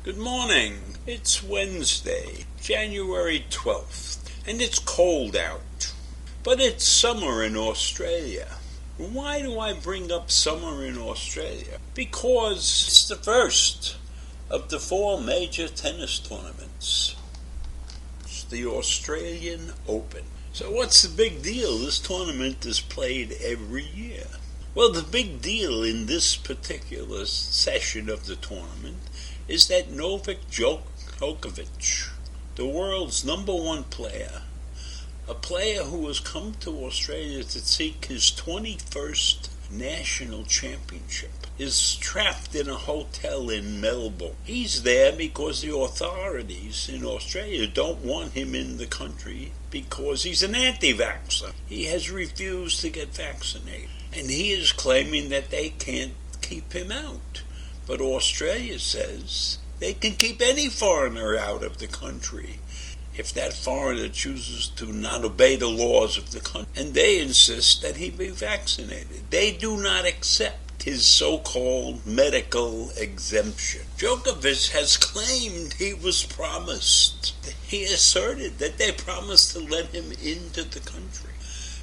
Good morning. It's Wednesday, January 12th, and it's cold out. But it's summer in Australia. Why do I bring up summer in Australia? Because it's the first of the 4 major tennis tournaments. It's the Australian Open. So what's the big deal? This tournament is played every year. Well, the big deal in this particular session of the tournament is that Novak Djokovic, the world's #1 player, a player who has come to Australia to seek his 21st national championship, is trapped in a hotel in Melbourne. He's there because the authorities in Australia don't want him in the country because he's an anti-vaxxer. He has refused to get vaccinated, and he is claiming that they can't keep him out. But Australia says they can keep any foreigner out of the country if that foreigner chooses to not obey the laws of the country. And they insist that he be vaccinated. They do not accept his so-called medical exemption. Djokovic has claimed he was promised. He asserted that they promised to let him into the country.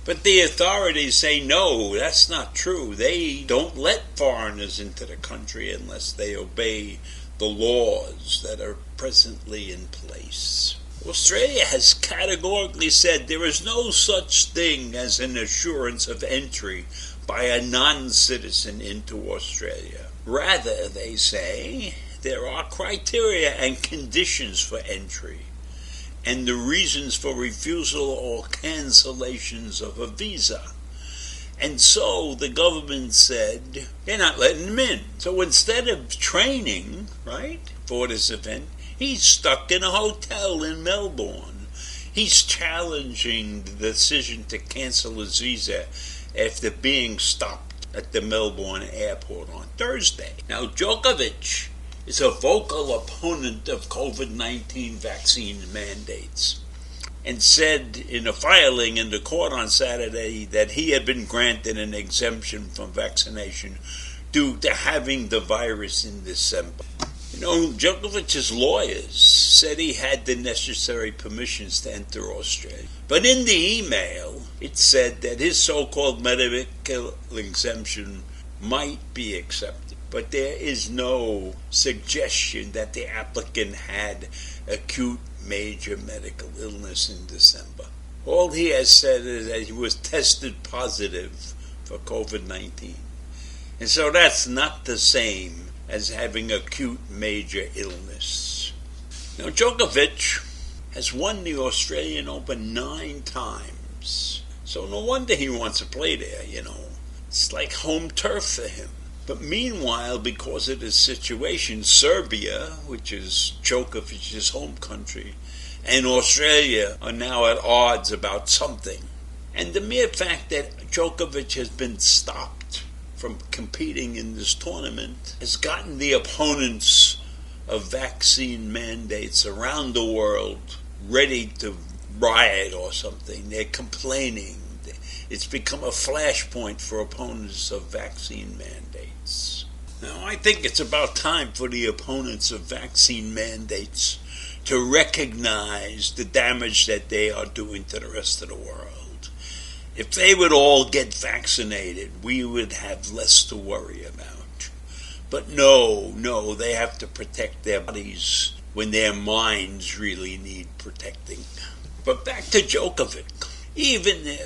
But the authorities say, no, that's not true. They don't let foreigners into the country unless they obey the laws that are presently in place. Australia has categorically said there is no such thing as an assurance of entry by a non-citizen into Australia. Rather, they say, there are criteria and conditions for entry, and the reasons for refusal or cancellations of a visa. And so the government said, they're not letting him in. So instead of training, right, for this event, he's stuck in a hotel in Melbourne. He's challenging the decision to cancel his visa after being stopped at the Melbourne airport on Thursday. Now, Djokovic is a vocal opponent of COVID-19 vaccine mandates and said in a filing in the court on Saturday that he had been granted an exemption from vaccination due to having the virus in December. You know, Djokovic's lawyers said he had the necessary permissions to enter Australia. But in the email, it said that his so-called medical exemption might be accepted. But there is no suggestion that the applicant had acute major medical illness in December. All he has said is that he was tested positive for COVID-19. And so that's not the same as having acute major illness. Now, Djokovic has won the Australian Open 9 times. So no wonder he wants to play there, you know. It's like home turf for him. But meanwhile, because of this situation, Serbia, which is Djokovic's home country, and Australia are now at odds about something. And the mere fact that Djokovic has been stopped from competing in this tournament has gotten the opponents of vaccine mandates around the world ready to riot or something. They're complaining. It's become a flashpoint for opponents of vaccine mandates. Now, I think it's about time for the opponents of vaccine mandates to recognize the damage that they are doing to the rest of the world. If they would all get vaccinated, we would have less to worry about. But no, they have to protect their bodies when their minds really need protecting. But back to Djokovic. Even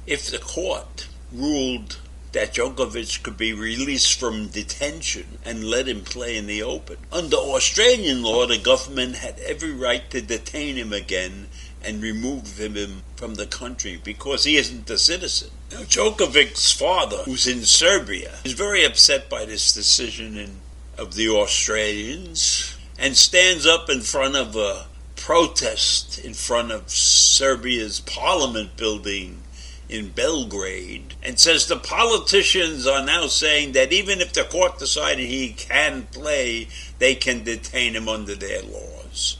if the court ruled that Djokovic could be released from detention and let him play in the Open, under Australian law, the government had every right to detain him again and remove him from the country because he isn't a citizen. Now, Djokovic's father, who's in Serbia, is very upset by this decision of the Australians and stands up in front of a protest in front of Serbia's parliament building in Belgrade and says the politicians are now saying that even if the court decided he can play, they can detain him under their laws.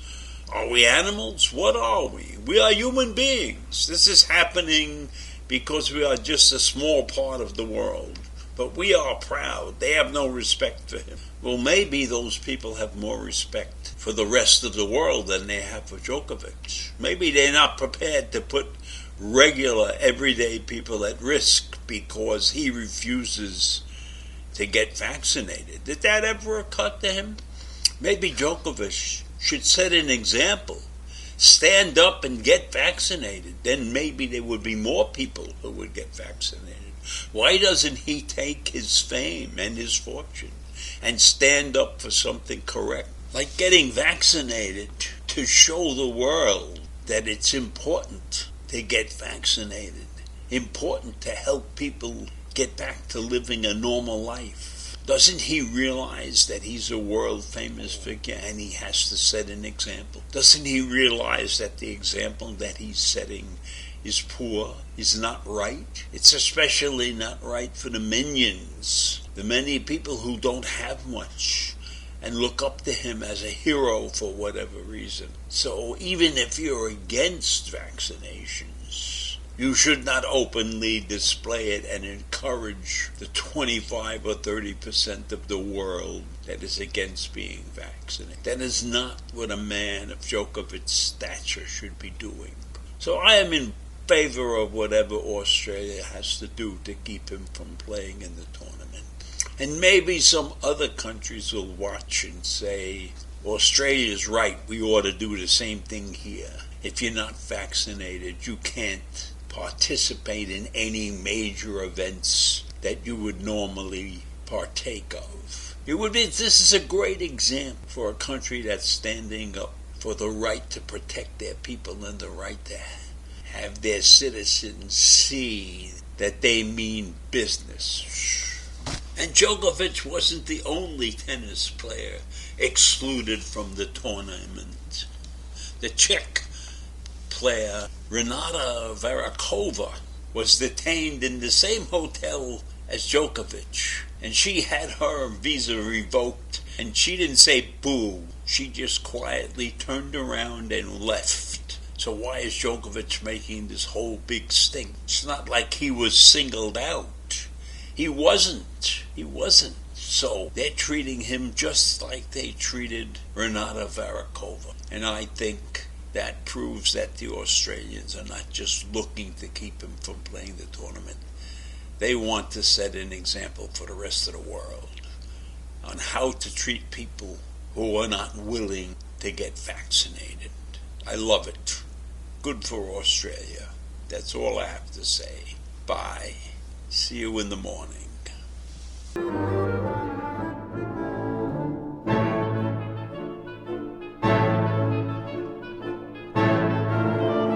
Are we animals? What are we? We are human beings. This is happening because we are just a small part of the world. But we are proud. They have no respect for him. Well, maybe those people have more respect for the rest of the world than they have for Djokovic. Maybe they're not prepared to put regular, everyday people at risk because he refuses to get vaccinated. Did that ever occur to him? Maybe Djokovic should set an example. Stand up and get vaccinated. Then maybe there would be more people who would get vaccinated. Why doesn't he take his fame and his fortune and stand up for something correct? Like getting vaccinated to show the world that it's important to get vaccinated. Important to help people get back to living a normal life. Doesn't he realize that he's a world-famous figure and he has to set an example? Doesn't he realize that the example that he's setting is poor, is not right? It's especially not right for the minions, the many people who don't have much and look up to him as a hero for whatever reason. So even if you're against vaccinations, you should not openly display it and encourage the 25 or 30% of the world that is against being vaccinated. That is not what a man of Djokovic's stature should be doing. So I am in favor of whatever Australia has to do to keep him from playing in the tournament. And maybe some other countries will watch and say, Australia's right, we ought to do the same thing here. If you're not vaccinated, you can't participate in any major events that you would normally partake of. This is a great example for a country that's standing up for the right to protect their people and the right to have their citizens see that they mean business. And Djokovic wasn't the only tennis player excluded from the tournament. The Czech player Renata Varakova was detained in the same hotel as Djokovic, and she had her visa revoked, and she didn't say boo. She just quietly turned around and left. So why is Djokovic making this whole big stink? It's not like he was singled out. He wasn't. So they're treating him just like they treated Renata Varakova. And I think that proves that the Australians are not just looking to keep him from playing the tournament. They want to set an example for the rest of the world on how to treat people who are not willing to get vaccinated. I love it. Good for Australia. That's all I have to say. Bye. See you in the morning.